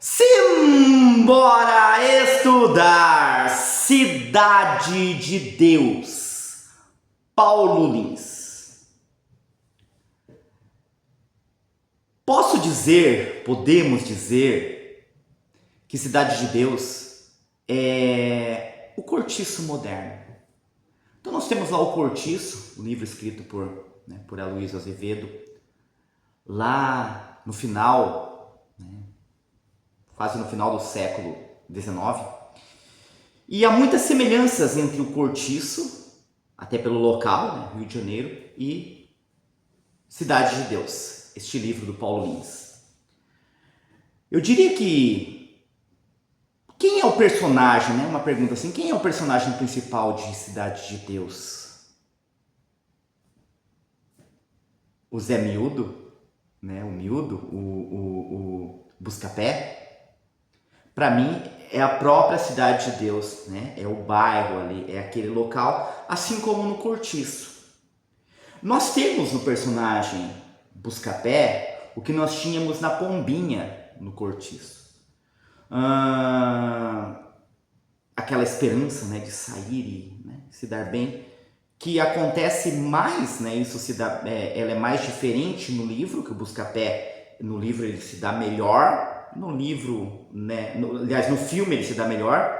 Simbora estudar Cidade de Deus, Paulo Lins. Podemos dizer que Cidade de Deus é o Cortiço moderno. Então nós temos lá o Cortiço, o livro escrito por Aloysio Azevedo, lá no final, quase no final do século XIX. E há muitas semelhanças entre o Cortiço, até pelo local, Rio de Janeiro, e Cidade de Deus, este livro do Paulo Lins. Eu diria que quem é o personagem, uma pergunta assim, quem é o personagem principal de Cidade de Deus? O Zé Miúdo, o Miúdo, o Buscapé? Para mim é a própria Cidade de Deus, é o bairro ali, é aquele local, assim como no Cortiço. Nós temos no personagem Buscapé o que nós tínhamos na Pombinha no Cortiço. Aquela esperança de sair e se dar bem, que acontece mais, ela é mais diferente no livro, que o Buscapé, no livro ele se dá melhor, no livro, aliás, no filme ele se dá melhor,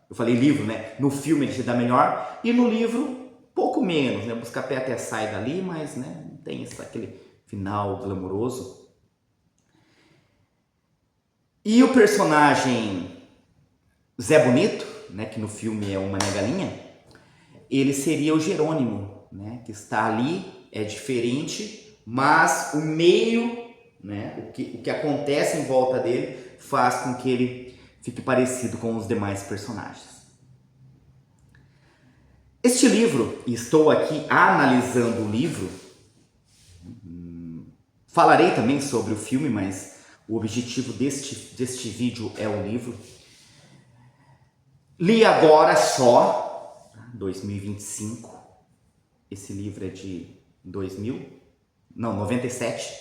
eu falei livro, no filme ele se dá melhor, e no livro pouco menos, o Buscapé até sai dali, mas não tem aquele final glamouroso. E o personagem Zé Bonito, que no filme é o Mané Galinha, ele seria o Jerônimo, que está ali, é diferente, mas o meio, o que acontece em volta dele faz com que ele fique parecido com os demais personagens. Este livro, estou aqui analisando o livro, falarei também sobre o filme, mas o objetivo deste vídeo é o livro. Li agora só, 2025, esse livro é de 97.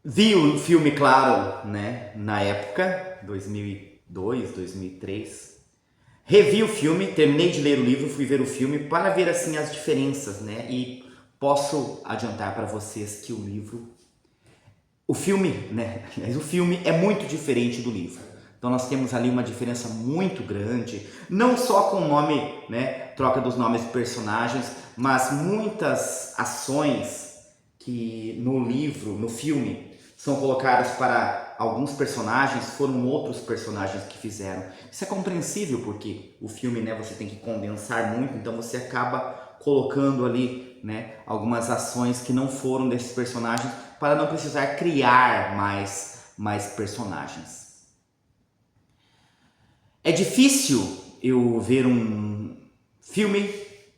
Vi o filme, claro, na época, 2002, 2003. Revi o filme, terminei de ler o livro, fui ver o filme para ver assim as diferenças, e posso adiantar para vocês que o filme é muito diferente do livro. Então nós temos ali uma diferença muito grande, não só com o nome, troca dos nomes de personagens, mas muitas ações que no filme, são colocadas para alguns personagens, foram outros personagens que fizeram. Isso é compreensível porque o filme, você tem que condensar muito, então você acaba colocando ali, algumas ações que não foram desses personagens para não precisar criar mais personagens. É difícil eu ver um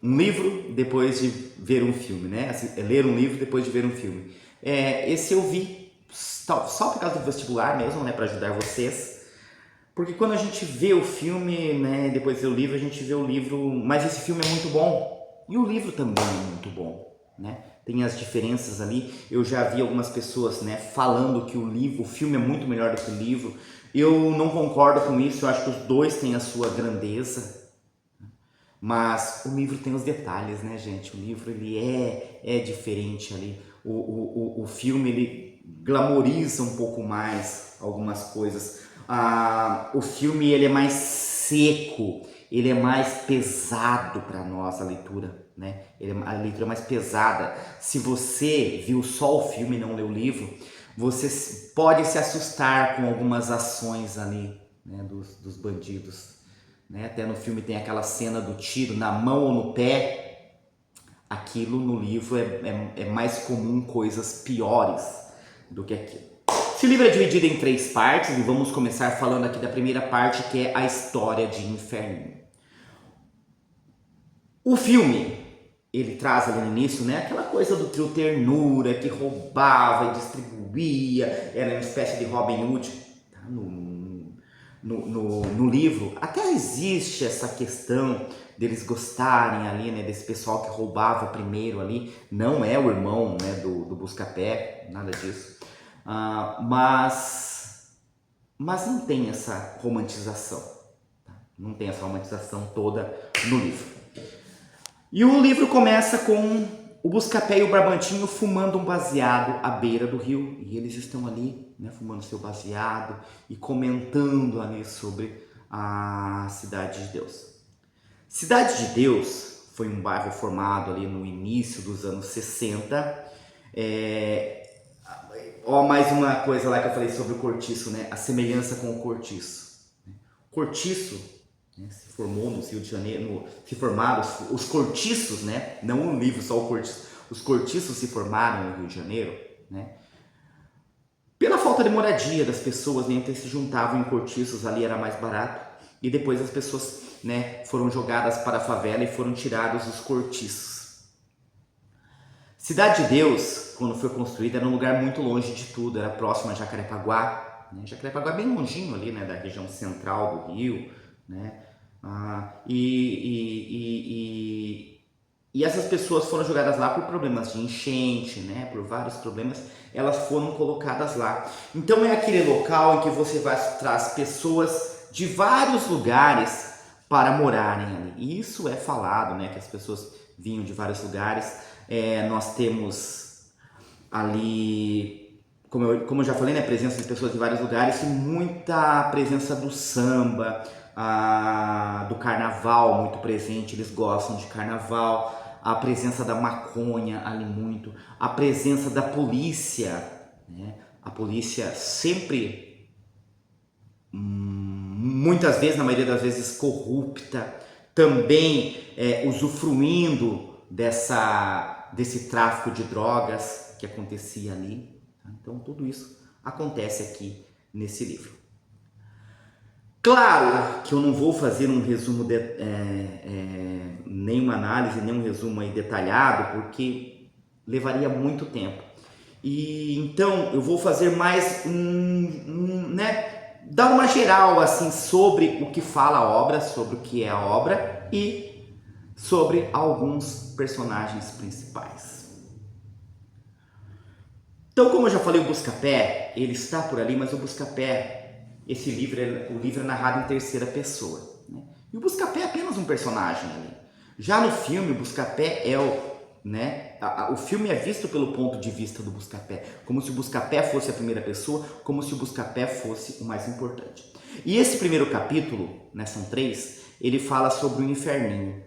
livro depois de ver um filme, ler um livro depois de ver um filme. Esse eu vi só por causa do vestibular mesmo, para ajudar vocês. Porque quando a gente vê o filme, depois de ler o livro, a gente vê o livro, mas esse filme é muito bom. E o livro também é muito bom, Tem as diferenças ali. Eu já vi algumas pessoas, falando que o filme é muito melhor do que o livro. Eu não concordo com isso, eu acho que os dois têm a sua grandeza. Mas o livro tem os detalhes, gente? O livro ele é diferente ali. O filme ele glamoriza um pouco mais algumas coisas. O filme ele é mais seco, ele é mais pesado para nós, a leitura, a leitura é mais pesada. Se você viu só o filme e não leu o livro, você pode se assustar com algumas ações ali, dos bandidos. Até no filme tem aquela cena do tiro na mão ou no pé. Aquilo no livro é mais comum, coisas piores do que aquilo. Esse livro é dividido em 3 partes e vamos começar falando aqui da primeira parte, que é a história de Inferninho. O filme, ele traz ali no início, aquela coisa do trio Ternura, que roubava e distribuía, era uma espécie de Robin Hood, no livro, até existe essa questão deles gostarem ali, né, desse pessoal que roubava primeiro ali. Não é o irmão, né, do Buscapé, nada disso. Mas não tem essa romantização. Tá? Não tem essa romantização toda no livro. E o livro começa com o Buscapé e o Barbantinho fumando um baseado à beira do rio. E eles estão ali, né, fumando seu baseado e comentando ali sobre a Cidade de Deus. Cidade de Deus foi um bairro formado ali no início dos anos 60. Mais uma coisa lá que eu falei sobre o cortiço, né? A semelhança com o cortiço. O cortiço, né, se formou no Rio de Janeiro, se formaram os cortiços, né? Não um livro, só o cortiço. Os cortiços se formaram no Rio de Janeiro, né? Pela falta de moradia das pessoas, né? Então se juntavam em cortiços, ali era mais barato. E depois as pessoas, né, foram jogadas para a favela e foram tirados os cortiços. Cidade de Deus, quando foi construída, era um lugar muito longe de tudo, era próximo a Jacarepaguá. Né? Jacarepaguá é bem longinho ali, né, da região central do Rio. Né? E essas pessoas foram jogadas lá por problemas de enchente, né, por vários problemas, elas foram colocadas lá. Então é aquele local em que você traz pessoas de vários lugares para morarem ali. E isso é falado, né, que as pessoas vinham de vários lugares. Nós temos ali, como eu já falei, né, presença de pessoas de vários lugares e muita presença do samba, do carnaval muito presente, eles gostam de carnaval, a presença da maconha ali muito, a presença da polícia, né? A polícia sempre, muitas vezes, na maioria das vezes, corrupta, também usufruindo desse tráfico de drogas que acontecia ali. Tá? Então tudo isso acontece aqui nesse livro. Claro que eu não vou fazer um resumo, nem uma análise, nem um resumo aí detalhado, porque levaria muito tempo. E então eu vou fazer mais né, dar uma geral assim sobre o que fala a obra, sobre o que é a obra e sobre alguns personagens principais. Então, como eu já falei, o Buscapé, ele está por ali, mas o Buscapé, o livro é narrado em terceira pessoa. Né? E o Buscapé é apenas um personagem ali. Já no filme, o Buscapé é o filme é visto pelo ponto de vista do Buscapé, como se o Buscapé fosse a primeira pessoa, como se o Buscapé fosse o mais importante. E esse primeiro capítulo, né, são 3, ele fala sobre o Inferninho.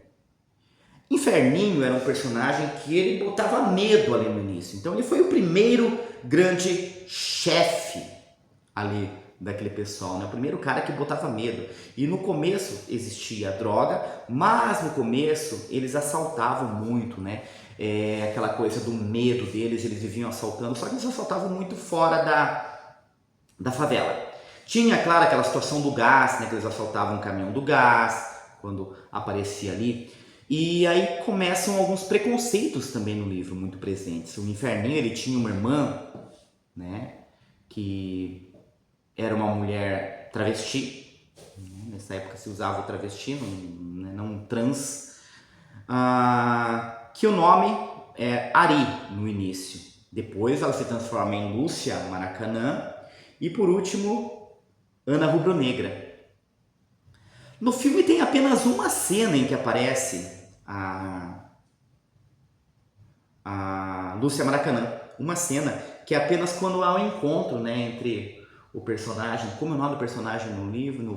Inferninho era um personagem que ele botava medo ali no início. Então ele foi o primeiro grande chefe ali daquele pessoal, né? O primeiro cara que botava medo. E no começo existia droga, mas no começo eles assaltavam muito, né? Aquela coisa do medo deles, eles viviam assaltando, só que eles assaltavam muito fora da favela. Tinha, claro, aquela situação do gás, né? Que eles assaltavam o caminhão do gás, quando aparecia ali. E aí começam alguns preconceitos também no livro, muito presentes. O Inferninho, ele tinha uma irmã, né, que era uma mulher travesti. Nessa época se usava o travesti, não trans. Que o nome é Ari no início. Depois ela se transforma em Lúcia Maracanã. E por último, Ana Rubro-Negra. No filme tem apenas uma cena em que aparece a Lúcia Maracanã. Uma cena que é apenas quando há um encontro, né, entre o personagem. Como é o nome do personagem no livro, no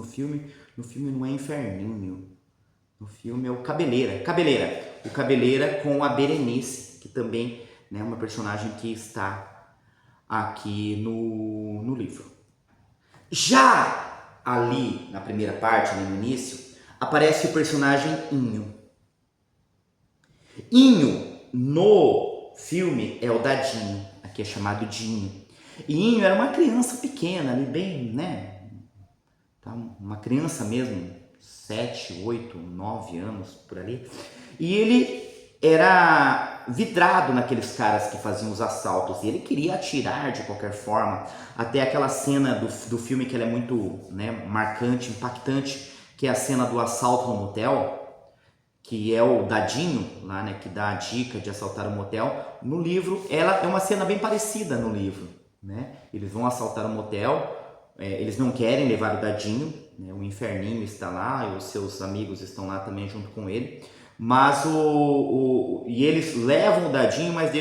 filme? No filme não é Inferninho. No filme é o Cabeleira. O Cabeleira com a Berenice, que também, né, é uma personagem que está aqui no livro. Já ali na primeira parte, no início, aparece o personagem Inho. Inho no filme é o Dadinho, aqui é chamado Dinho. E Inho era uma criança pequena, ali bem, né? Uma criança mesmo, 7, 8, 9 anos por ali. E ele era vidrado naqueles caras que faziam os assaltos, e ele queria atirar de qualquer forma, até aquela cena do filme que ela é muito, né, marcante, impactante, que é a cena do assalto no motel, que é o Dadinho, lá, né, que dá a dica de assaltar o motel. No livro, ela é uma cena bem parecida no livro, né? Eles vão assaltar o motel, eles não querem levar o Dadinho, né? O Inferninho está lá e os seus amigos estão lá também junto com ele, mas e eles levam o Dadinho, mas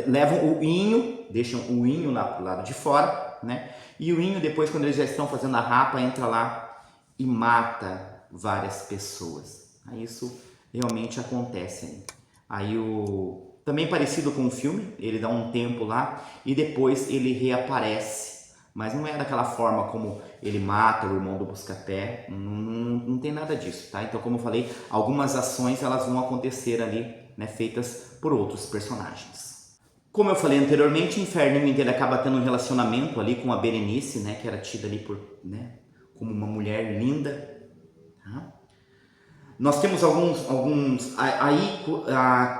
levam o Inho, deixam o Inho lá pro lado de fora, né? E o Inho, depois, quando eles já estão fazendo a rapa, entra lá e mata várias pessoas. Aí isso realmente acontece. Aí também parecido com o filme, ele dá um tempo lá e depois ele reaparece. Mas não é daquela forma como ele mata o irmão do Buscapé, não tem nada disso, tá? Então, como eu falei, algumas ações elas vão acontecer ali, né, feitas por outros personagens. Como eu falei anteriormente, o Inferninho ele acaba tendo um relacionamento ali com a Berenice, né, que era tida ali por, né, como uma mulher linda, tá? Nós temos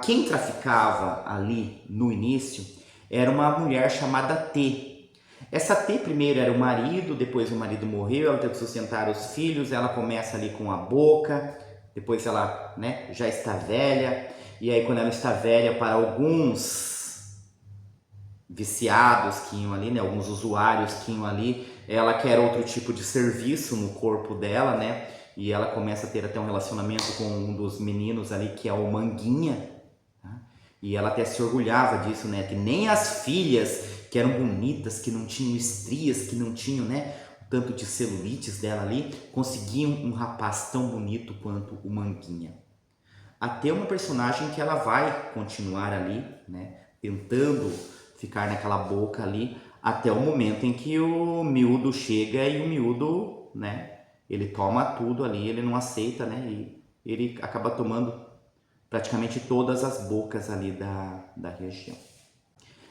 quem traficava ali no início era uma mulher chamada T. Essa T primeiro era o marido, depois o marido morreu, ela teve que sustentar os filhos, ela começa ali com a Boca, depois ela, né, já está velha, e aí quando ela está velha, para alguns viciados que iam ali, né, alguns usuários que iam ali, ela quer outro tipo de serviço no corpo dela, né? E ela começa a ter até um relacionamento com um dos meninos ali, que é o Manguinha, tá? E ela até se orgulhava disso, né? Que nem as filhas, que eram bonitas, que não tinham estrias, que não tinham, né, o tanto de celulites dela ali, conseguiam um rapaz tão bonito quanto o Manguinha. Até uma personagem que ela vai continuar ali, né, tentando ficar naquela boca ali, até o momento em que o Miúdo chega e o Miúdo, né, ele toma tudo ali, ele não aceita, né? E ele acaba tomando praticamente todas as bocas ali da região.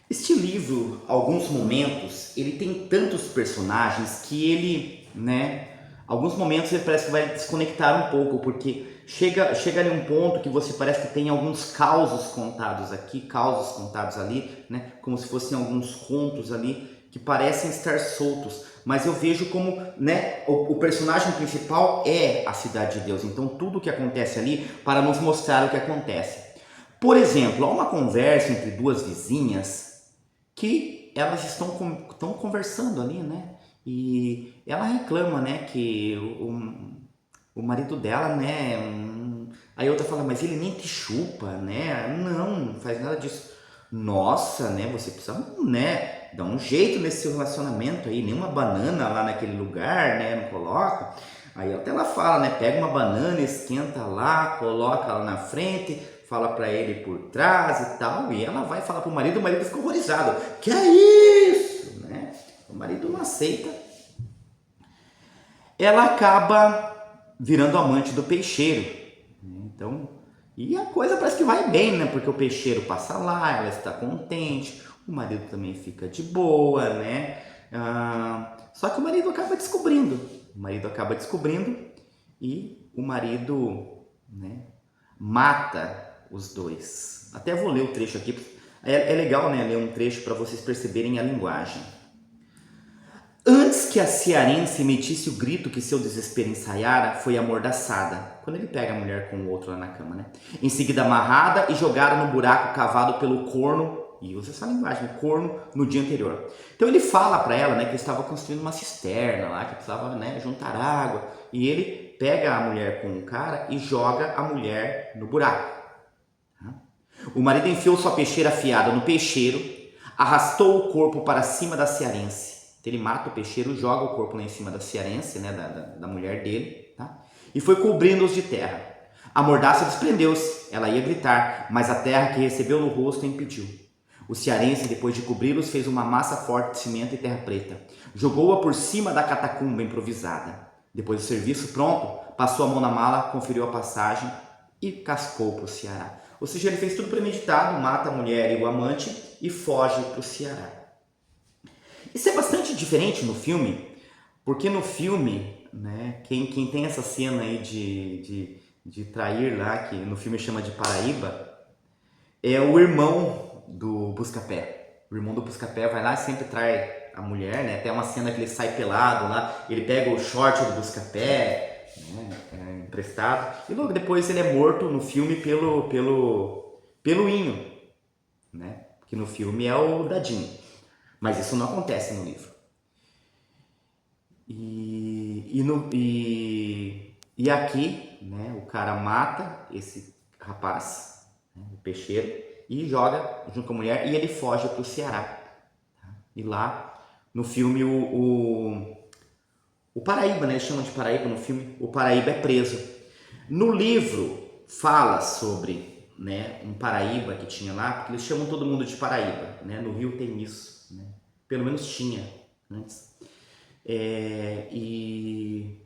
Este livro, alguns momentos, ele tem tantos personagens que ele, né? Alguns momentos ele parece que vai desconectar um pouco, porque chega ali um ponto que você parece que tem alguns causos contados aqui, causos contados ali, né? Como se fossem alguns contos ali que parecem estar soltos, mas eu vejo como, né, o personagem principal é a Cidade de Deus, então tudo que acontece ali para nos mostrar o que acontece. Por exemplo, há uma conversa entre duas vizinhas que elas estão conversando ali, né, e ela reclama, né, que o marido dela, né, aí a outra fala, mas ele nem te chupa, né, não faz nada disso. Nossa, né, você precisa, né, dar um jeito nesse seu relacionamento aí, nenhuma banana lá naquele lugar, né, não coloca. Aí até ela fala, né, pega uma banana, esquenta lá, coloca lá na frente, fala pra ele por trás e tal, e ela vai falar pro marido, o marido fica horrorizado. Que é isso, né? O marido não aceita. Ela acaba virando amante do peixeiro. Então, e a coisa parece que vai bem, né? Porque o peixeiro passa lá, ela está contente, o marido também fica de boa, né? Só que o marido acaba descobrindo. O marido acaba descobrindo e o marido, né, mata os dois. Até vou ler o trecho aqui. É legal, né, ler um trecho para vocês perceberem a linguagem. Antes que a cearense emitisse o grito que seu desespero ensaiara, foi amordaçada. Quando ele pega a mulher com o outro lá na cama, né? Em seguida amarrada e jogada no buraco cavado pelo corno, e usa essa linguagem, corno, no dia anterior. Então ele fala para ela, né, que ele estava construindo uma cisterna lá, que precisava, né, juntar água. E ele pega a mulher com o cara e joga a mulher no buraco. O marido enfiou sua peixeira afiada no peixeiro, arrastou o corpo para cima da cearense. Ele mata o peixeiro, joga o corpo lá em cima da cearense, né, da mulher dele, tá? E foi cobrindo-os de terra. A mordaça desprendeu-se, ela ia gritar, mas a terra que recebeu no rosto impediu. O cearense, depois de cobri-los, fez uma massa forte de cimento e terra preta. Jogou-a por cima da catacumba improvisada. Depois do serviço pronto, passou a mão na mala, conferiu a passagem e cascou para o Ceará. Ou seja, ele fez tudo premeditado, mata a mulher e o amante e foge para o Ceará. Isso é bastante diferente no filme, porque no filme, né, quem tem essa cena aí de trair lá, que no filme chama de Paraíba, é o irmão do Buscapé. O irmão do Buscapé vai lá e sempre trai a mulher, né? Tem uma cena que ele sai pelado lá, ele pega o short do Buscapé, né? Emprestado, e logo depois ele é morto no filme pelo Inho, né? Que no filme é o Dadinho. Mas isso não acontece no livro. E aqui, né, o cara mata esse rapaz, né, o peixeiro, e joga junto com a mulher e ele foge para o Ceará. Tá? E lá, no filme, o Paraíba, né, eles chamam de Paraíba no filme, o Paraíba é preso. No livro, fala sobre, né, um Paraíba que tinha lá, porque eles chamam todo mundo de Paraíba. Né? No Rio tem isso, né? Pelo menos tinha antes. E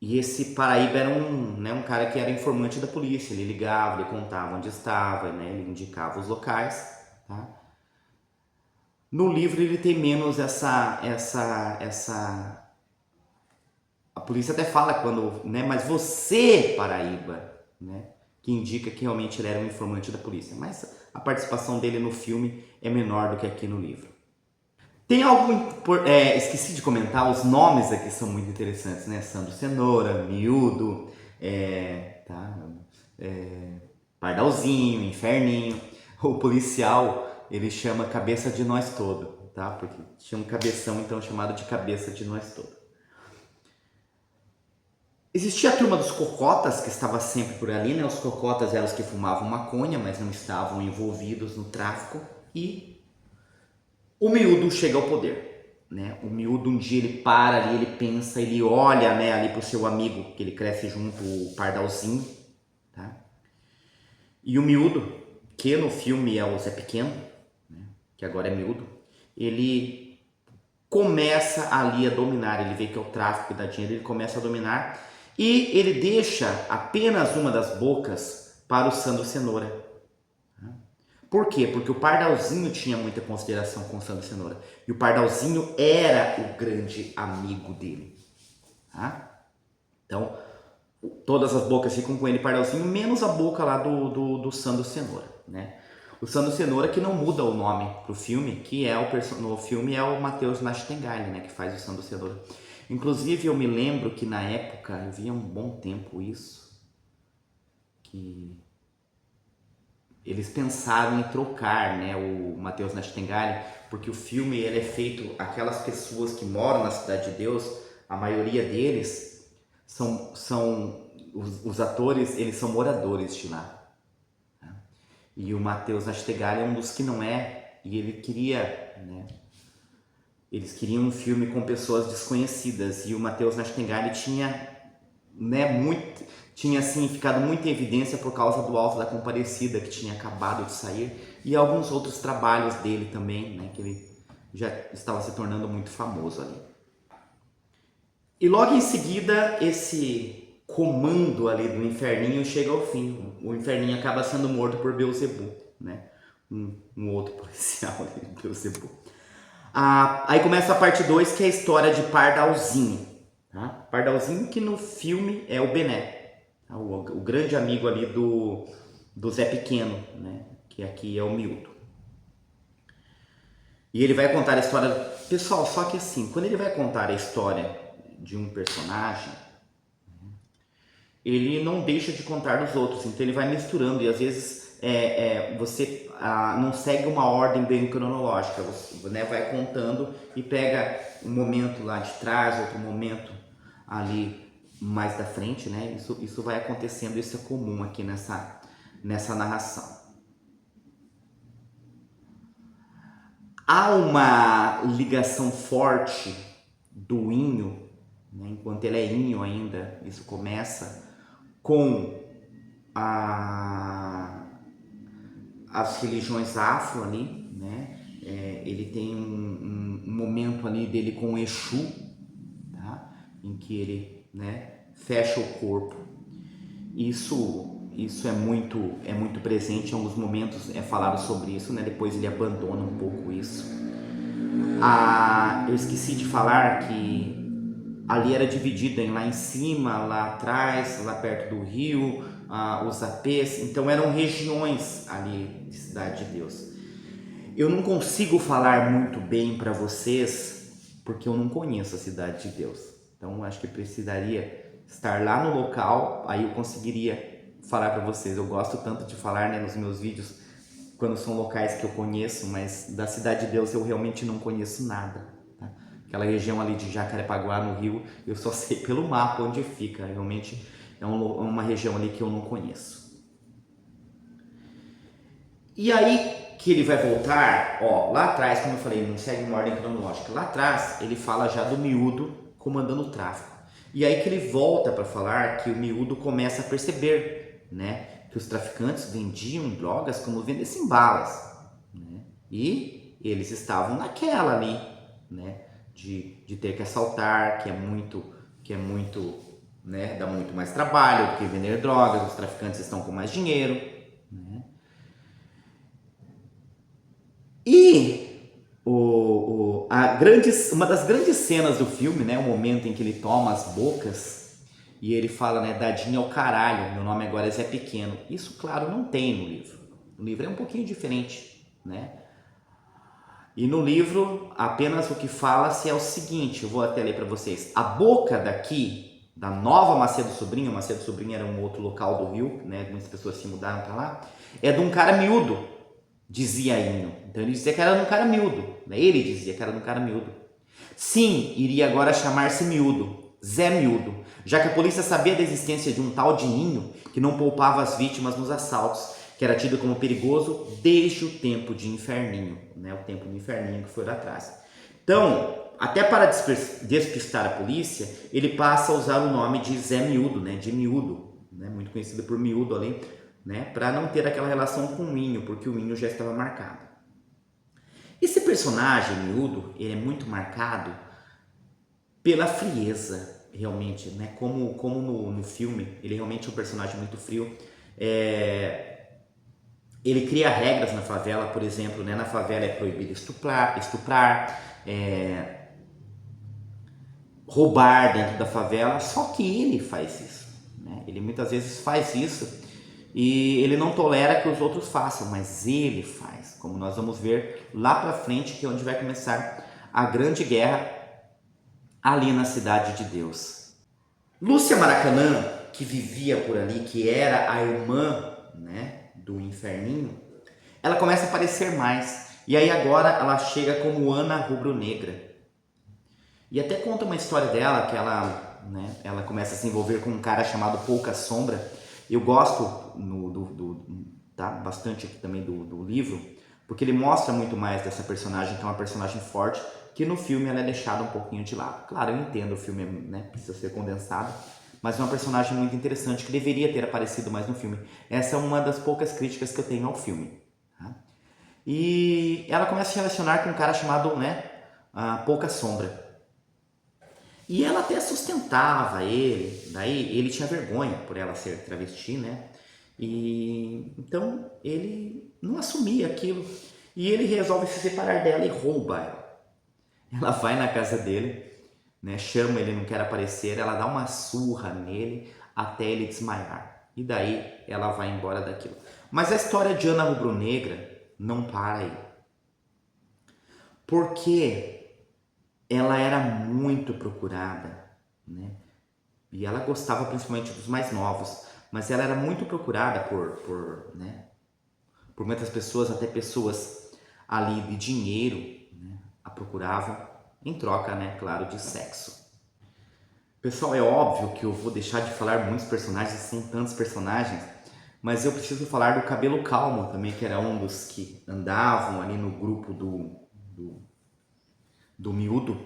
esse Paraíba era um cara que era informante da polícia. Ele ligava, ele contava onde estava, né? Ele indicava os locais. Tá? No livro ele tem menos essa. A polícia até fala quando, né? Mas você, Paraíba, né? Que indica que realmente ele era um informante da polícia. Mas a participação dele no filme é menor do que aqui no livro. Tem algo, esqueci de comentar, os nomes aqui são muito interessantes, né? Sandro Cenoura, Miúdo, tá? Pardalzinho, Inferninho. O policial, ele chama Cabeça de Nós Todo, tá? Porque tinha um cabeção, então, chamado de Cabeça de Nós Todo. Existia a turma dos cocotas, que estava sempre por ali, né? Os cocotas eram os que fumavam maconha, mas não estavam envolvidos no tráfico. E o Miúdo chega ao poder, né? O Miúdo um dia ele para ali, ele pensa, ele olha, né, ali pro seu amigo, que ele cresce junto, o Pardalzinho, tá? E o Miúdo, que no filme é o Zé Pequeno, né, que agora é Miúdo, ele começa ali a dominar, ele vê que é o tráfico que dá dinheiro, ele começa a dominar e ele deixa apenas uma das bocas para o Sandro Cenoura. Por quê? Porque o Pardalzinho tinha muita consideração com o Sandro Cenoura. E o Pardalzinho era o grande amigo dele. Tá? Então, todas as bocas ficam com ele, Pardalzinho, menos a boca lá do Sandro Cenoura. Né? O Sandro Cenoura que não muda o nome pro filme, que é no filme é o Matheus Nachtengaile, né? Que faz o Sandro Cenoura. Inclusive, eu me lembro que na época, eu via há um bom tempo isso, que eles pensaram em trocar, né, o Matheus Nachtengaile, porque o filme ele é feito, aquelas pessoas que moram na Cidade de Deus, a maioria deles são os atores, eles são moradores de lá. Tá? E o Matheus Nachtengaile é um dos que não é, e ele queria, né, eles queriam um filme com pessoas desconhecidas, e o Matheus Nachtengaile tinha, né, tinha assim ficado muito em evidência por causa do Alto da Compadecida, que tinha acabado de sair, e alguns outros trabalhos dele também, né, que ele já estava se tornando muito famoso ali. E logo em seguida, esse comando ali do Inferninho chega ao fim. O Inferninho acaba sendo morto por Beelzebub, né? Um outro policial ali, Beelzebub. Aí começa a parte 2, que é a história de Pardalzinho. Tá? Pardalzinho que no filme é o Bené, tá? o grande amigo ali do Zé Pequeno, né? Que aqui é o Miúdo. E ele vai contar a história... Pessoal, só que assim, quando ele vai contar a história de um personagem, ele não deixa de contar dos outros, então ele vai misturando e às vezes você não segue uma ordem bem cronológica, você, né, vai contando e pega um momento lá de trás, outro momento ali mais da frente, né? Isso vai acontecendo, isso é comum aqui nessa narração. Há uma ligação forte do Inho, né, enquanto ele é Inho ainda, isso começa com as religiões afro ali, né? Ele tem um momento ali dele com o Exu, tá? Em que ele, né, fecha o corpo. Isso é muito presente, em alguns momentos é falado sobre isso, né? Depois ele abandona um pouco isso. Eu esqueci de falar que ali era dividida em lá em cima, lá atrás, lá perto do rio, os APs, então eram regiões ali de Cidade de Deus. Eu não consigo falar muito bem para vocês, porque eu não conheço a Cidade de Deus. Então acho que precisaria estar lá no local, aí eu conseguiria falar para vocês. Eu gosto tanto de falar, né, nos meus vídeos, quando são locais que eu conheço, mas da Cidade de Deus eu realmente não conheço nada. Tá? Aquela região ali de Jacarepaguá, no Rio, eu só sei pelo mapa onde fica. Realmente é uma região ali que eu não conheço. E aí que ele vai voltar, ó, lá atrás, como eu falei, não segue uma ordem cronológica. Lá atrás ele fala já do Miúdo comandando o tráfico. E aí que ele volta para falar que o Miúdo começa a perceber, né, que os traficantes vendiam drogas como vendessem balas, né? E eles estavam naquela ali, né, de ter que assaltar, que é muito, né, dá muito mais trabalho do que vender drogas, os traficantes estão com mais dinheiro, né? E uma das grandes cenas do filme, né, o momento em que ele toma as bocas e ele fala, né, dadinho ao caralho, meu nome agora é Zé Pequeno. Isso, claro, não tem no livro. O livro é um pouquinho diferente, né? E no livro, apenas o que fala-se é o seguinte, eu vou até ler para vocês. A boca daqui, da nova Macedo Sobrinho era um outro local do Rio, né, muitas pessoas se mudaram para lá, é de um cara miúdo, dizia Inho. Então ele dizia que era de um cara miúdo, né? Ele dizia que era de um cara miúdo. Sim, iria agora chamar-se Miúdo, Zé Miúdo, já que a polícia sabia da existência de um tal de Inho que não poupava as vítimas nos assaltos, que era tido como perigoso desde o tempo de Inferninho, né? O tempo do Inferninho que foi lá atrás. Então, até para despistar a polícia, ele passa a usar o nome de Zé Miúdo, né? De Miúdo, né? Muito conhecido por Miúdo ali, né? Para não ter aquela relação com o Inho, porque o Inho já estava marcado. Esse personagem Miúdo, ele é muito marcado pela frieza, realmente, né? Como no filme, ele realmente é um personagem muito frio. Ele cria regras na favela, por exemplo, né? Na favela é proibido estuprar, roubar dentro da favela, só que ele faz isso, né? Ele muitas vezes faz isso e ele não tolera que os outros façam, mas ele faz, como nós vamos ver lá pra frente, que é onde vai começar a grande guerra ali na Cidade de Deus. Lúcia Maracanã, que vivia por ali, que era a irmã, né, do Inferninho, ela começa a aparecer mais, e aí agora ela chega como Ana Rubro-Negra. E até conta uma história dela, que ela, né, ela começa a se envolver com um cara chamado Pouca Sombra. Eu gosto tá, bastante aqui também do livro, porque ele mostra muito mais dessa personagem, que é uma personagem forte, que no filme ela é deixada um pouquinho de lado. Claro, eu entendo, o filme, né, precisa ser condensado, mas é uma personagem muito interessante que deveria ter aparecido mais no filme. Essa é uma das poucas críticas que eu tenho ao filme. Tá? E ela começa a se relacionar com um cara chamado, né, Pouca Sombra. E ela até sustentava ele, daí ele tinha vergonha por ela ser travesti, né? E então ele não assumia aquilo. E ele resolve se separar dela e rouba ela. Ela vai na casa dele, né? Chama ele, não quer aparecer, ela dá uma surra nele até ele desmaiar. E daí ela vai embora daquilo. Mas a história de Ana Rubro-Negra não para aí. Porque ela era muito procurada, né? E ela gostava principalmente dos mais novos, mas ela era muito procurada né, por muitas pessoas, até pessoas ali de dinheiro, né, a procuravam em troca, né, claro, de sexo. Pessoal, é óbvio que eu vou deixar de falar muitos personagens, são tantos personagens, mas eu preciso falar do Cabelo Calmo também, que era um dos que andavam ali no grupo do Miúdo,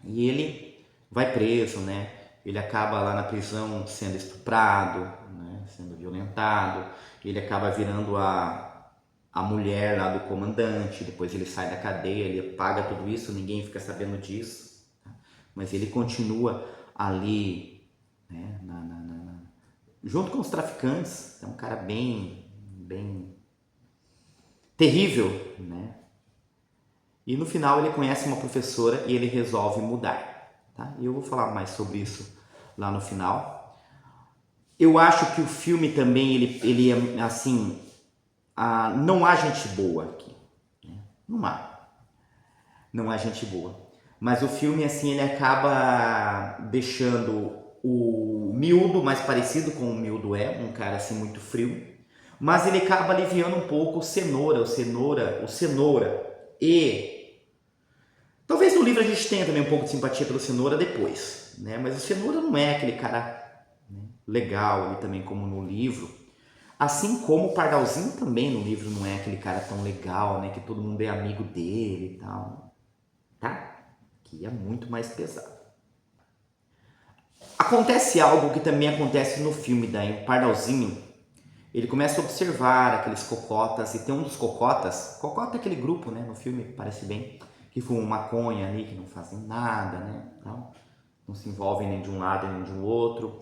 e ele vai preso, né? Ele acaba lá na prisão sendo estuprado, né? Sendo violentado, ele acaba virando a mulher lá do comandante, depois ele sai da cadeia, ele paga tudo isso, ninguém fica sabendo disso, tá? Mas ele continua ali, né? Junto com os traficantes, é um cara bem terrível, né? E no final ele conhece uma professora e ele resolve mudar, tá? E eu vou falar mais sobre isso lá no final. Eu acho que o filme também, ele é assim, não há gente boa aqui, né? Não há gente boa. Mas o filme, assim, ele acaba deixando o Miúdo mais parecido com o Miúdo é, um cara assim muito frio, mas ele acaba aliviando um pouco o Cenoura e talvez no livro a gente tenha também um pouco de simpatia pelo Cenoura depois, né? Mas o Cenoura não é aquele cara, né, legal ali também como no livro. Assim como o Pardalzinho também no livro não é aquele cara tão legal, né? Que todo mundo é amigo dele e tal, tá? Que é muito mais pesado. Acontece algo que também acontece no filme da Pardalzinho. Ele começa a observar aqueles cocotas e tem um dos cocotas, cocota é aquele grupo, né, no filme, parece bem, que fumam maconha ali, que não fazem nada, né, não se envolvem nem de um lado nem de um outro.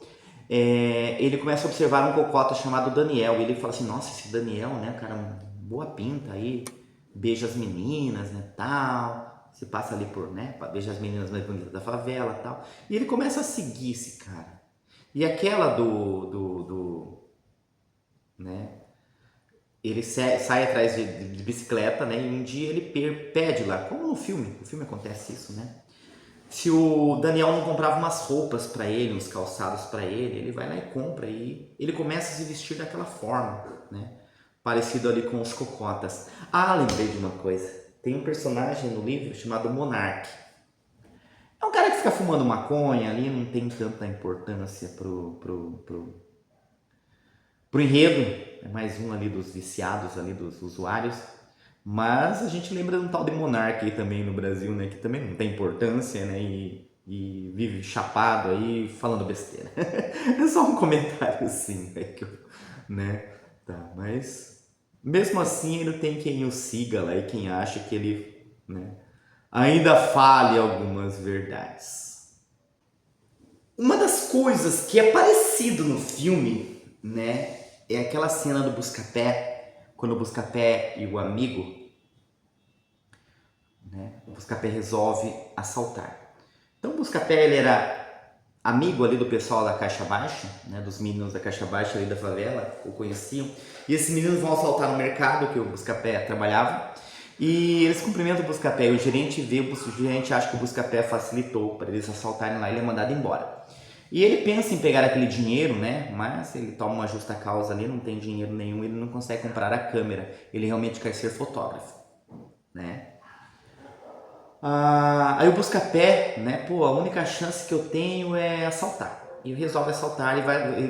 Ele começa a observar um cocota chamado Daniel e ele fala assim, nossa, esse Daniel, né, cara, boa pinta aí, beija as meninas, né, tal, se passa ali por, né, beija as meninas mais bonitas da favela, tal. E ele começa a seguir esse cara. E aquela né, ele sai atrás de bicicleta, né, e um dia ele pede lá, como no filme acontece isso, né, se o Daniel não comprava umas roupas para ele, uns calçados para ele vai lá e compra e ele começa a se vestir daquela forma, né? Parecido ali com os cocotas. Ah, lembrei de uma coisa. Tem um personagem no livro chamado Monark. É um cara que fica fumando maconha ali, não tem tanta importância pro enredo. É mais um ali dos viciados, ali dos usuários. Mas a gente lembra de um tal de Monark aí também no Brasil, né? Que também não tem importância, né? E vive chapado aí falando besteira. É só um comentário assim, né? Tá, mas mesmo assim ele tem quem o siga lá e quem acha que ele, né, ainda fale algumas verdades. Uma das coisas que é parecido no filme, né? É aquela cena do Buscapé, quando o Buscapé e o amigo, né? O Buscapé resolve assaltar. Então o Buscapé ele era amigo ali do pessoal da Caixa Baixa, né? Dos meninos da Caixa Baixa ali da favela, o conheciam. E esses meninos vão assaltar no mercado que o Buscapé trabalhava. E eles cumprimentam o Buscapé e o gerente vê, o gerente acha que o Buscapé facilitou para eles assaltarem lá e ele é mandado embora. E ele pensa em pegar aquele dinheiro, né? Mas ele toma uma justa causa ali, não tem dinheiro nenhum, ele não consegue comprar a câmera. Ele realmente quer ser fotógrafo, né? Aí o Buscapé, né? Pô, a única chance que eu tenho é assaltar. E resolve assaltar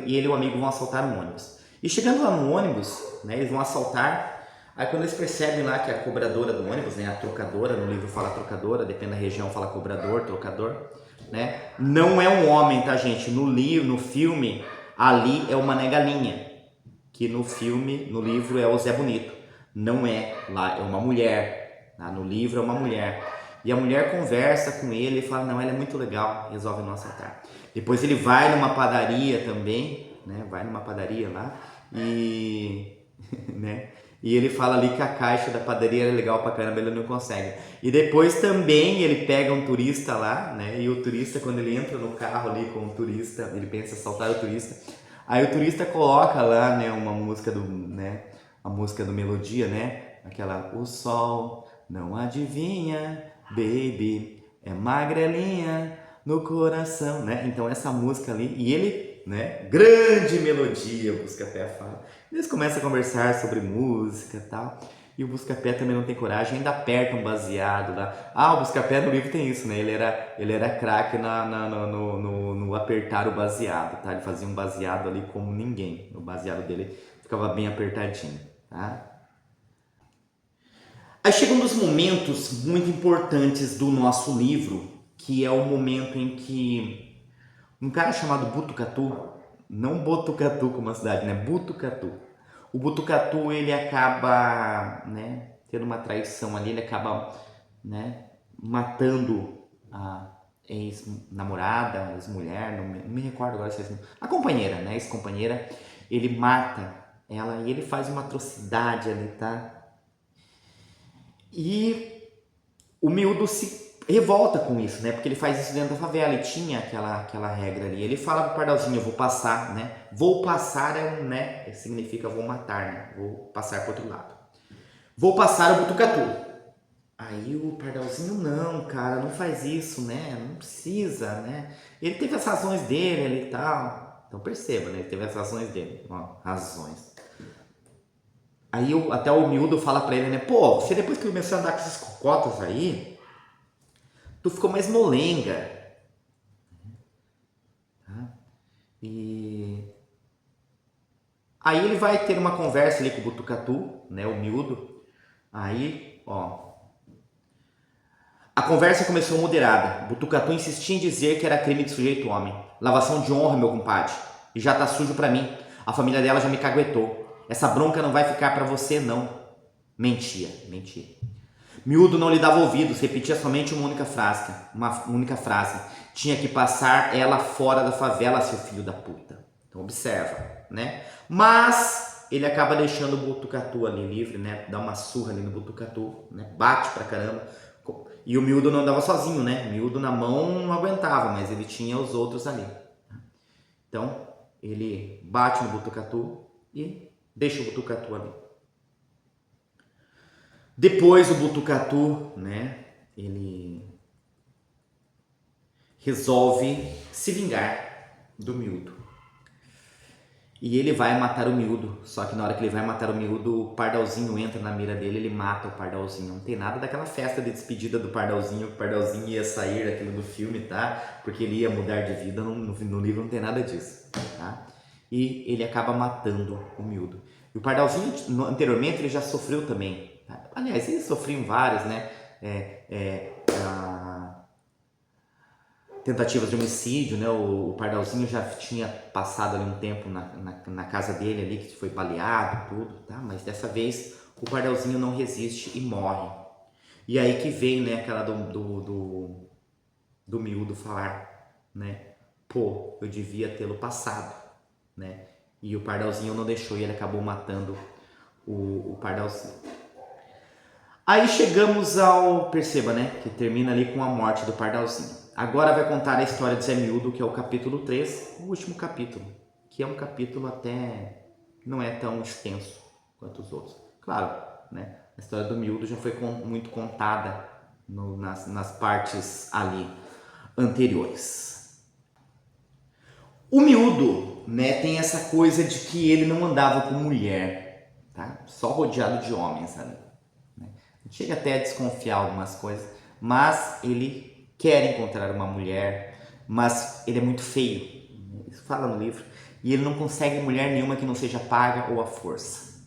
e ele e o amigo vão assaltar um ônibus. E chegando lá no ônibus, né? Eles vão assaltar. Aí quando eles percebem lá que a cobradora do ônibus, né? A trocadora, no livro fala trocadora, depende da região fala cobrador, trocador, né? Não é um homem, tá, gente? No livro, no filme, ali é uma negalinha, que no filme, no livro é o Zé Bonito. Não é, lá é uma mulher. Tá? No livro é uma mulher. E a mulher conversa com ele e fala, não, ela é muito legal, resolve não assaltar. Depois ele vai numa padaria também, né? Vai numa padaria lá e, né? E ele fala ali que a caixa da padaria é legal pra caramba, ele não consegue. E depois também ele pega um turista lá, né? E o turista, quando ele entra no carro ali com o turista, ele pensa em assaltar o turista. Aí o turista coloca lá, né, uma música do, né? A música do Melodia, né? Aquela, o sol não adivinha, baby, é magrelinha no coração, né? Então essa música ali, e ele, né? Grande melodia, o Buscapé fala. Eles começam a conversar sobre música e tal. E o Buscapé também não tem coragem, ainda aperta um baseado lá. O Buscapé no livro tem isso, né? Ele era craque no apertar o baseado, tá? Ele fazia um baseado ali como ninguém. O baseado dele ficava bem apertadinho, tá? Aí chega um dos momentos muito importantes do nosso livro, que é o momento em que um cara chamado Butucatu, não Botucatu como a cidade, né? Butucatu. O Butucatu, ele acaba, né, tendo uma traição ali, ele acaba, né, matando a ex-namorada, ex-mulher, não me recordo agora se é a companheira, né, ex-companheira, ele mata ela e ele faz uma atrocidade ali, tá? E o miúdo se revolta com isso, né? Porque ele faz isso dentro da favela e tinha aquela regra ali. Ele fala pro Pardalzinho, eu vou passar, né? Vou passar né? Significa vou matar, né? Vou passar pro outro lado. Vou passar o Botucatu. Aí o Pardalzinho, não, cara, não faz isso, né? Não precisa, né? Ele teve as razões dele ali e tal. Então perceba, né? Ele teve as razões dele. Ó, razões. Aí até o miúdo fala pra ele, né? Pô, você depois que começou a andar com essas cocotas aí, tu ficou mais molenga. Tá? E aí ele vai ter uma conversa ali com o Botucatu, né? O miúdo. Aí, ó. A conversa começou moderada. Botucatu insistia em dizer que era crime de sujeito homem. Lavação de honra, meu compadre. E já tá sujo pra mim. A família dela já me caguetou. Essa bronca não vai ficar pra você, não. Mentia. Miúdo não lhe dava ouvidos, repetia somente uma única frase. Tinha que passar ela fora da favela, seu filho da puta. Então observa, né? Mas ele acaba deixando o Botucatu ali livre, né? Dá uma surra ali no Botucatu, né? Bate pra caramba. E o miúdo não andava sozinho, né? O miúdo na mão não aguentava, mas ele tinha os outros ali. Então, ele bate no Botucatu e deixa o Botucatu ali. Depois o Botucatu, né? Ele resolve se vingar do miúdo. E ele vai matar o miúdo, só que na hora que ele vai matar o miúdo, o Pardalzinho entra na mira dele, ele mata o Pardalzinho. Não tem nada daquela festa de despedida do Pardalzinho, que o Pardalzinho ia sair daquilo do filme, tá? Porque ele ia mudar de vida, no livro não tem nada disso, tá? E ele acaba matando o miúdo. E o Pardalzinho, anteriormente, ele já sofreu também. Tá? Aliás, ele sofreu em vários, né? Tentativas de homicídio, né? O Pardalzinho já tinha passado ali um tempo na casa dele ali, que foi baleado, tudo, tá? Mas dessa vez o Pardalzinho não resiste e morre. E aí que vem, né, aquela do miúdo falar, né? Pô, eu devia tê-lo passado, né? E o Pardalzinho não deixou e ele acabou matando o Pardalzinho. Aí chegamos perceba, né, que termina ali com a morte do Pardalzinho. Agora vai contar a história de Zé Miúdo, que é o capítulo 3, o último capítulo, que é um capítulo até não é tão extenso quanto os outros. Claro, né, a história do Miúdo já foi muito contada nas partes ali anteriores. O Miúdo, né, tem essa coisa de que ele não andava com mulher, tá? Só rodeado de homens ali. Chega até a desconfiar algumas coisas, mas ele quer encontrar uma mulher, mas ele é muito feio, isso fala no livro, e ele não consegue mulher nenhuma que não seja paga ou à força.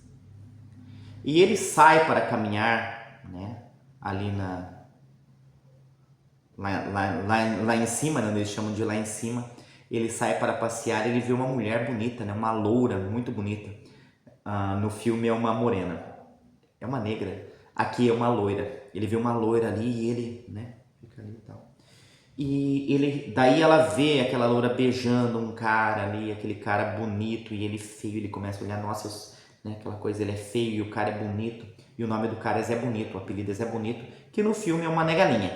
E ele sai para caminhar, né, ali lá em cima, né, eles chamam de lá em cima, ele sai para passear, ele vê uma mulher bonita, né, uma loura muito bonita. No filme é uma morena, é uma negra. Aqui é uma loira. Ele vê uma loira ali e ele, né, fica ali e tal. E daí ela vê aquela loira beijando um cara ali, aquele cara bonito e ele feio. Ele começa a olhar, nossa, né, aquela coisa, ele é feio e o cara é bonito. E o nome do cara é Zé Bonito, o apelido é Zé Bonito, que no filme é uma negalinha.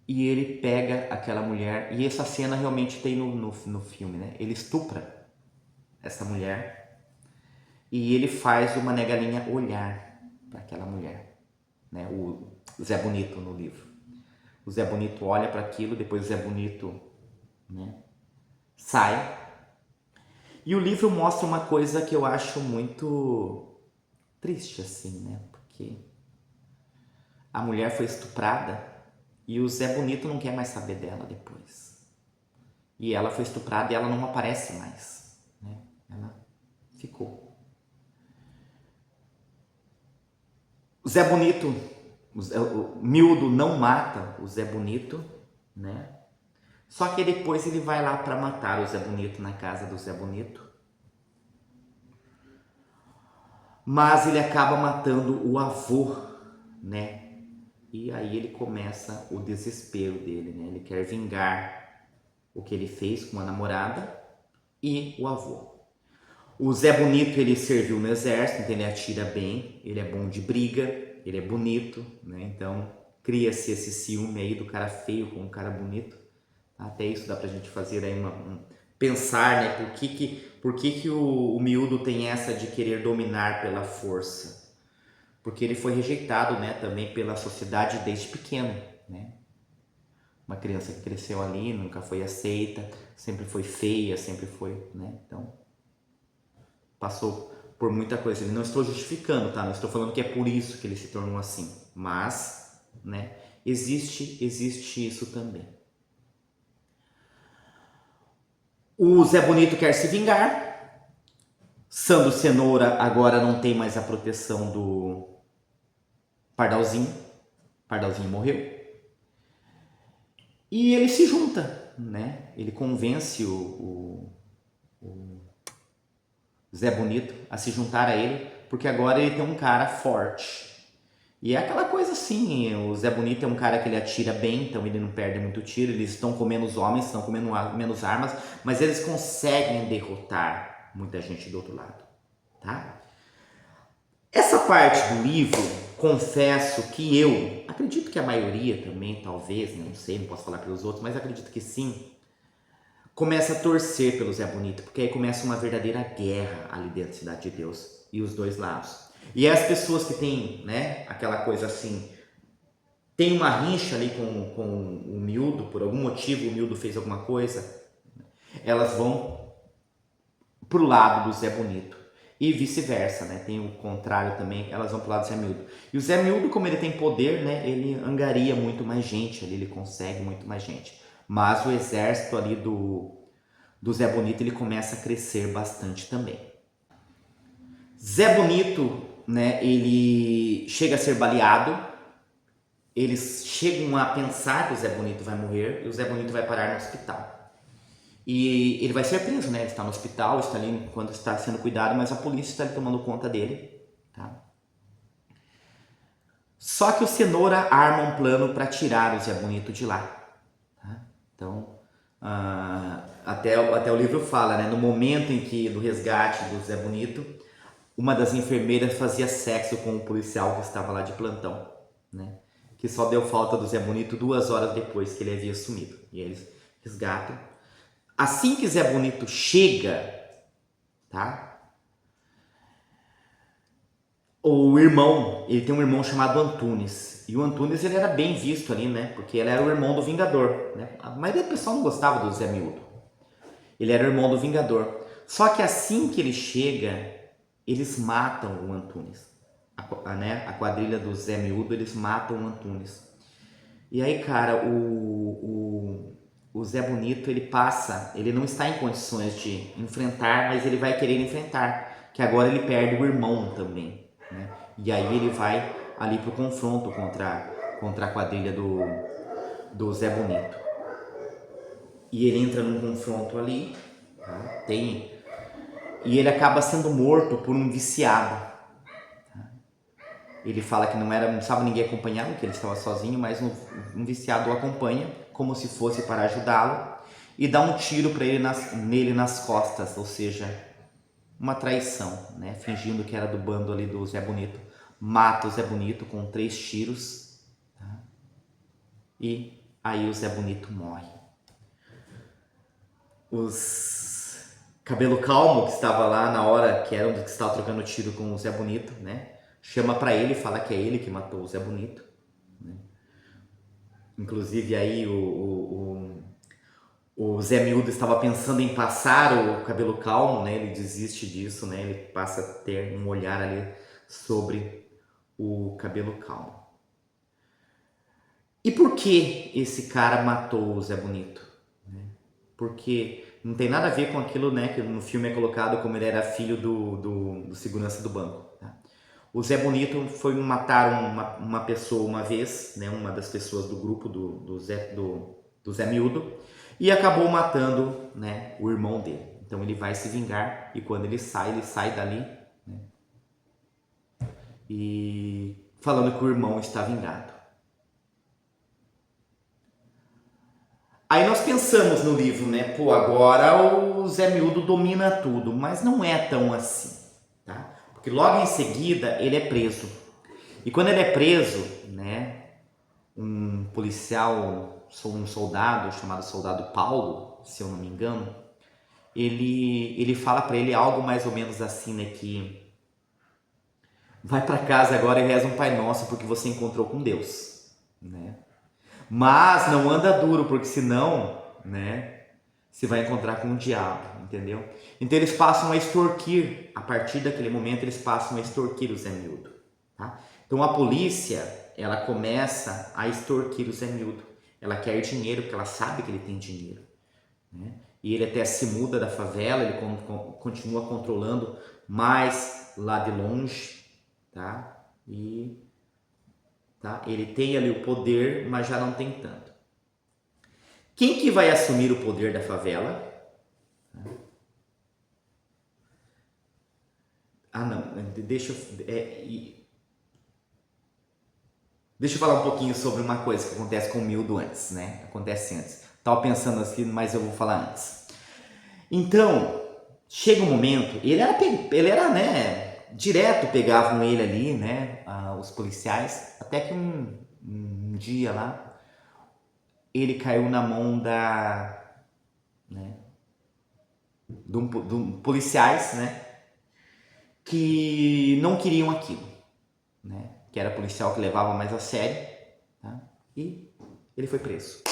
E ele pega aquela mulher, e essa cena realmente tem no filme, né? Ele estupra essa mulher e ele faz uma negalinha olhar para aquela mulher, né? O Zé Bonito no livro. O Zé Bonito olha para aquilo, depois o Zé Bonito, né, sai. E o livro mostra uma coisa que eu acho muito triste, assim, né? Porque a mulher foi estuprada e o Zé Bonito não quer mais saber dela depois. E ela foi estuprada e ela não aparece mais, né? Ela ficou. O Zé Bonito, o Miúdo não mata o Zé Bonito, né? Só que depois ele vai lá para matar o Zé Bonito na casa do Zé Bonito. Mas ele acaba matando o avô, né? E aí ele começa o desespero dele, né? Ele quer vingar o que ele fez com a namorada e o avô. O Zé Bonito, ele serviu no exército, então ele atira bem, ele é bom de briga, ele é bonito, né? Então cria-se esse ciúme aí do cara feio com um cara bonito. Até isso dá pra gente fazer aí pensar, né? Por que que o miúdo tem essa de querer dominar pela força? Porque ele foi rejeitado, né, também pela sociedade desde pequeno, né? Uma criança que cresceu ali, nunca foi aceita, sempre foi feia, sempre foi, né? Então, passou por muita coisa. Não estou justificando, tá? Não estou falando que é por isso que ele se tornou assim. Mas, né, existe isso também. O Zé Bonito quer se vingar. Sandro Cenoura agora não tem mais a proteção do Pardalzinho. Pardalzinho morreu. E ele se junta, né? Ele convence o Zé Bonito a se juntar a ele, porque agora ele tem um cara forte. E é aquela coisa assim, o Zé Bonito é um cara que ele atira bem, então ele não perde muito tiro, eles estão com menos homens, estão com menos armas, mas eles conseguem derrotar muita gente do outro lado, tá? Essa parte do livro, confesso que eu, acredito que a maioria também, talvez, não sei, não posso falar pelos outros, mas acredito que sim, começa a torcer pelo Zé Bonito, porque aí começa uma verdadeira guerra ali dentro da Cidade de Deus, e os dois lados. E as pessoas que têm, né, aquela coisa assim, tem uma rincha ali com o miúdo, por algum motivo o miúdo fez alguma coisa, elas vão pro lado do Zé Bonito. E vice-versa, né? Tem o contrário também, elas vão pro lado do Zé Miúdo. E o Zé Miúdo, como ele tem poder, né? Ele angaria muito mais gente ali, ele consegue muito mais gente. Mas o exército ali do Zé Bonito, ele começa a crescer bastante também. Zé Bonito, né? Ele chega a ser baleado. Eles chegam a pensar que o Zé Bonito vai morrer e o Zé Bonito vai parar no hospital. E ele vai ser preso, né? Ele está no hospital, está ali enquanto está sendo cuidado, mas a polícia está ali tomando conta dele, tá? Só que o Cenoura arma um plano para tirar o Zé Bonito de lá, tá? Então, até o livro fala, né? No momento em que, do resgate do Zé Bonito, uma das enfermeiras fazia sexo com o policial que estava lá de plantão, né? Que só deu falta do Zé Bonito 2 horas depois que ele havia sumido. E eles resgatam. Assim que Zé Bonito chega, tá? O irmão, ele tem um irmão chamado Antunes. E o Antunes, ele era bem visto ali, né? Porque ele era o irmão do Vingador, né? A maioria do pessoal não gostava do Zé Miúdo. Ele era o irmão do Vingador. Só que assim que ele chega, eles matam o Antunes. A quadrilha do Zé Miúdo, eles matam o Antunes. E aí, cara, o Zé Bonito, ele não está em condições de enfrentar, mas ele vai querer enfrentar, que agora ele perde o irmão também, né? E aí ele vai ali pro confronto contra a quadrilha do Zé Bonito. E ele entra num confronto ali, tá? E ele acaba sendo morto por um viciado. Ele fala que não estava ninguém acompanhando, que ele estava sozinho, mas um viciado o acompanha, como se fosse para ajudá-lo, e dá um tiro para ele nele nas costas, ou seja, uma traição, né? Fingindo que era do bando ali do Zé Bonito. Mata o Zé Bonito com 3 tiros, tá? E aí o Zé Bonito morre. Os Cabelo Calmo, que estava lá na hora, que era um dos que estava trocando tiro com o Zé Bonito, né? Chama para ele, fala que é ele que matou o Zé Bonito, né? Inclusive aí o Zé Miúdo estava pensando em passar o Cabelo Calmo, né? Ele desiste disso, né? Ele passa a ter um olhar ali sobre o Cabelo Calmo. E por que esse cara matou o Zé Bonito? Porque não tem nada a ver com aquilo, né, que no filme é colocado como ele era filho do segurança do banco, tá? O Zé Bonito foi matar uma pessoa uma vez, né, uma das pessoas do grupo do Zé Miúdo, e acabou matando, né, o irmão dele. Então ele vai se vingar e quando ele sai dali, né, e falando que o irmão está vingado. Aí nós pensamos no livro, né? Pô, agora o Zé Miúdo domina tudo, mas não é tão assim, tá? Porque logo em seguida ele é preso. E quando ele é preso, né? policial, um soldado chamado Soldado Paulo, se eu não me engano, ele fala para ele algo mais ou menos assim, né, que vai para casa agora e reza um Pai Nosso porque você encontrou com Deus, né? Mas não anda duro, porque senão, né, você vai encontrar com o diabo, entendeu? Então eles passam a extorquir, a partir daquele momento eles passam a extorquir o Zé Mildo, tá? Então a polícia, ela começa a extorquir o Zé Mildo. Ela quer dinheiro, porque ela sabe que ele tem dinheiro, né? E ele até se muda da favela, ele continua controlando mais lá de longe, tá? Tá? Ele tem ali o poder, mas já não tem tanto. Quem que vai assumir o poder da favela? Ah, não, deixa eu falar um pouquinho sobre uma coisa que acontece com o Mildo antes, né? Acontece antes. Tava pensando assim, mas eu vou falar antes. Então, chega um momento, ele era, né, direto pegavam ele ali, né, os policiais, até que um dia lá, ele caiu na mão né, de um policiais, né, que não queriam aquilo, né, que era policial que levava mais a sério, tá? E ele foi preso.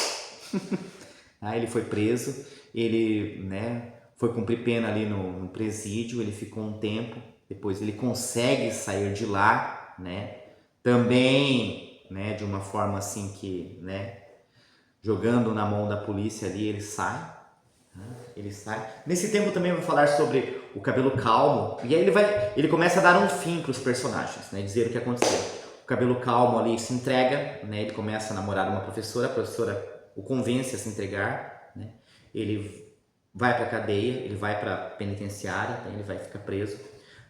Ele foi preso, ele, né, foi cumprir pena ali no presídio, ele ficou um tempo, depois ele consegue sair de lá, né, também, né, de uma forma assim que, né, jogando na mão da polícia ali, ele sai. Nesse tempo também eu vou falar sobre o Cabelo Calmo, e aí ele começa a dar um fim para os personagens, né, dizer o que aconteceu. O Cabelo Calmo ali se entrega, né, ele começa a namorar uma professora, a professora o convence a se entregar, né, ele vai para a cadeia, ele vai para a penitenciária, né, ele vai ficar preso,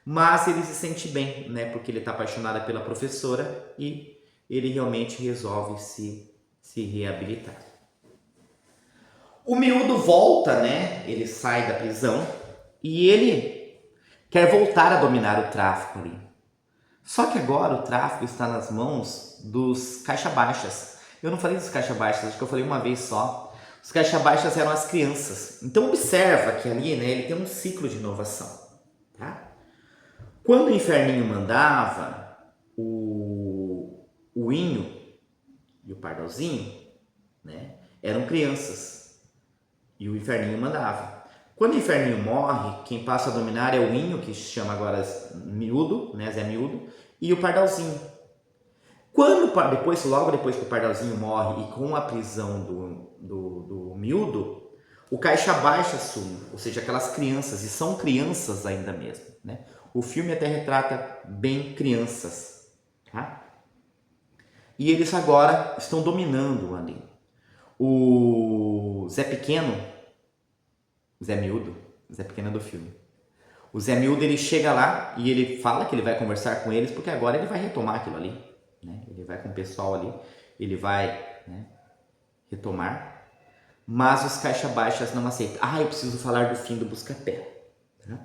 mas ele se sente bem, né, porque ele está apaixonado pela professora e ele realmente resolve se reabilitar. O Miúdo volta, né? Ele sai da prisão e ele quer voltar a dominar o tráfico ali. Só que agora o tráfico está nas mãos dos caixa-baixas. Eu não falei dos caixa-baixas, acho que eu falei uma vez só. Os caixa-baixas eram as crianças. Então observa que ali, né, ele tem um ciclo de inovação, tá? Quando o Inferninho mandava, o Inho e o Pardalzinho, né, eram crianças. E o Inferninho mandava. Quando o Inferninho morre, quem passa a dominar é o Inho, que se chama agora Miúdo, né, Zé Miúdo, e o Pardalzinho. Logo depois que o Pardalzinho morre e com a prisão do Miúdo, o Caixa Baixa assume, ou seja, aquelas crianças, e são crianças ainda mesmo, né? O filme até retrata bem crianças, tá? E eles agora estão dominando ali. O Zé Pequeno, Zé Miúdo, Zé Pequeno é do filme. O Zé Miúdo, ele chega lá e ele fala que ele vai conversar com eles, porque agora ele vai retomar aquilo ali, né? Ele vai com o pessoal ali, ele vai, né, retomar, mas os caixa-baixas não aceitam. Eu preciso falar do fim do Buscapé. Tá?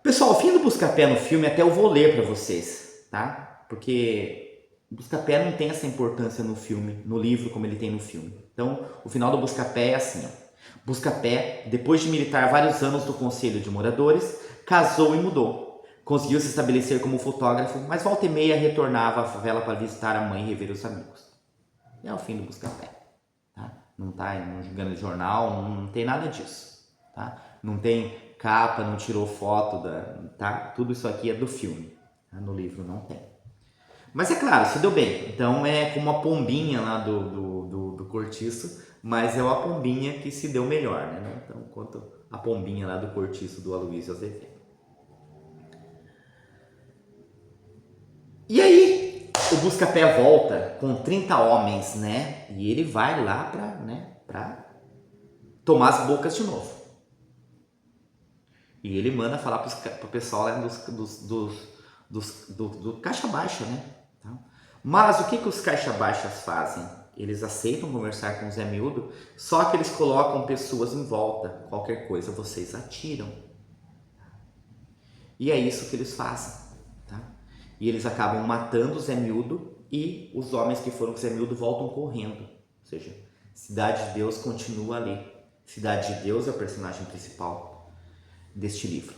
Pessoal, o fim do Buscapé no filme até eu vou ler para vocês, tá? Porque o Buscapé não tem essa importância no filme, no livro, como ele tem no filme. Então, o final do Buscapé é assim, ó. Buscapé, depois de militar vários anos no Conselho de Moradores, casou e mudou. Conseguiu se estabelecer como fotógrafo, mas volta e meia retornava à favela para visitar a mãe e rever os amigos. É o fim do Buscapé. Tá? Não está em um grande jornal, não tem nada disso. Tá? Não tem capa, não tirou foto, tá? Tudo isso aqui é do filme. Tá? No livro não tem. Mas é claro, se deu bem. Então é como a pombinha lá do Cortiço, mas é uma pombinha que se deu melhor, né? Então, quanto a pombinha lá do Cortiço do Aloysio Azevedo. E aí, o Buscapé volta com 30 homens, né? E ele vai lá pra tomar as bocas de novo. E ele manda falar pro pessoal lá do Caixa Baixa, né? Tá? Mas o que os Caixa Baixas fazem? Eles aceitam conversar com o Zé Miúdo, só que eles colocam pessoas em volta. Qualquer coisa vocês atiram. E é isso que eles fazem. Tá? E eles acabam matando o Zé Miúdo e os homens que foram com Zemildo voltam correndo. Ou seja, Cidade de Deus continua ali. Cidade de Deus é o personagem principal deste livro.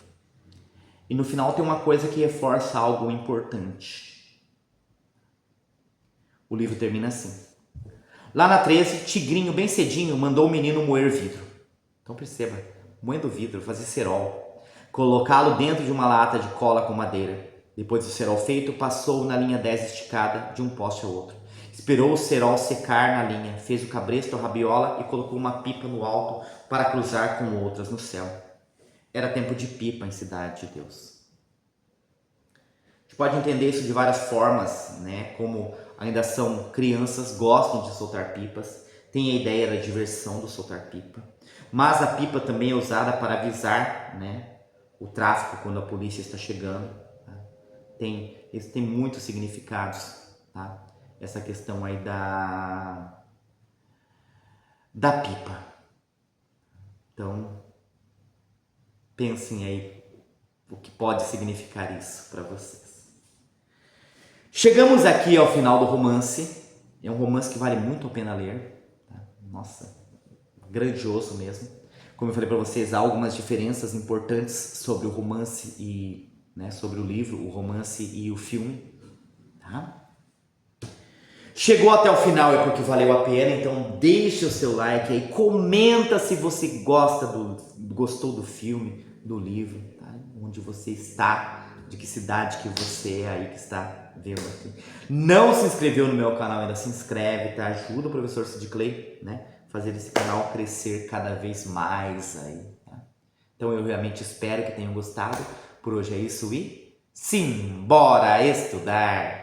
E no final tem uma coisa que reforça algo importante. O livro termina assim. Lá na 13, Tigrinho, bem cedinho, mandou o menino moer vidro. Então perceba, moendo vidro, fazer cerol. Colocá-lo dentro de uma lata de cola com madeira. Depois do cerol feito, passou na linha 10 esticada de um poste ao outro. Esperou o cerol secar na linha, fez o cabresto, a rabiola e colocou uma pipa no alto para cruzar com outras no céu. Era tempo de pipa em Cidade de Deus. A gente pode entender isso de várias formas, né? Como ainda são crianças, gostam de soltar pipas, tem a ideia da diversão do soltar pipa, mas a pipa também é usada para avisar, né, o tráfico quando a polícia está chegando. Tá? Isso tem muitos significados, tá? Essa questão aí da pipa. Então, pensem aí o que pode significar isso para vocês. Chegamos aqui ao final do romance. É um romance que vale muito a pena ler. Tá? Nossa, grandioso mesmo. Como eu falei para vocês, há algumas diferenças importantes sobre o romance e, né, sobre o livro, o romance e o filme. Tá? Chegou até o final é porque valeu a pena, então deixa o seu like aí, comenta se você gostou do filme, do livro, tá? Onde você está, de que cidade que você é aí que está vendo aqui. Não se inscreveu no meu canal ainda, se inscreve, tá? Ajuda o professor Sid Clay, né? Fazer esse canal crescer cada vez mais aí, tá? Então eu realmente espero que tenham gostado. Por hoje é isso e simbora estudar!